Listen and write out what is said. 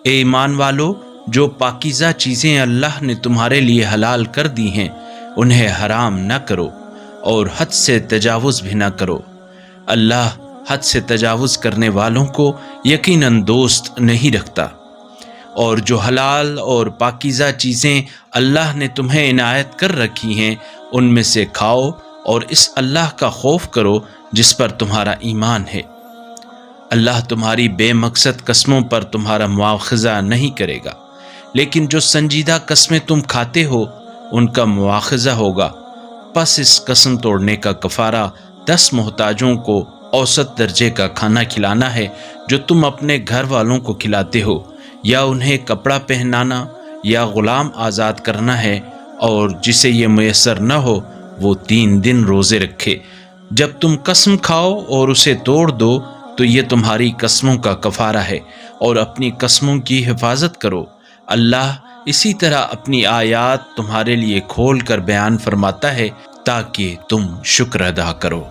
اے ایمان والو، جو پاکیزہ چیزیں اللہ نے تمہارے لیے حلال کر دی ہیں انہیں حرام نہ کرو، اور حد سے تجاوز بھی نہ کرو۔ اللہ حد سے تجاوز کرنے والوں کو یقیناً دوست نہیں رکھتا۔ اور جو حلال اور پاکیزہ چیزیں اللہ نے تمہیں عنایت کر رکھی ہیں ان میں سے کھاؤ، اور اس اللہ کا خوف کرو جس پر تمہارا ایمان ہے۔ اللہ تمہاری بے مقصد قسموں پر تمہارا مواخذہ نہیں کرے گا، لیکن جو سنجیدہ قسمیں تم کھاتے ہو ان کا مواخذہ ہوگا۔ پس اس قسم توڑنے کا کفارہ 10 محتاجوں کو اوسط درجے کا کھانا کھلانا ہے جو تم اپنے گھر والوں کو کھلاتے ہو، یا انہیں کپڑا پہنانا یا غلام آزاد کرنا ہے، اور جسے یہ میسر نہ ہو وہ 3 دن روزے رکھے۔ جب تم قسم کھاؤ اور اسے توڑ دو تو یہ تمہاری قسموں کا کفارہ ہے، اور اپنی قسموں کی حفاظت کرو۔ اللہ اسی طرح اپنی آیات تمہارے لیے کھول کر بیان فرماتا ہے تاکہ تم شکر ادا کرو۔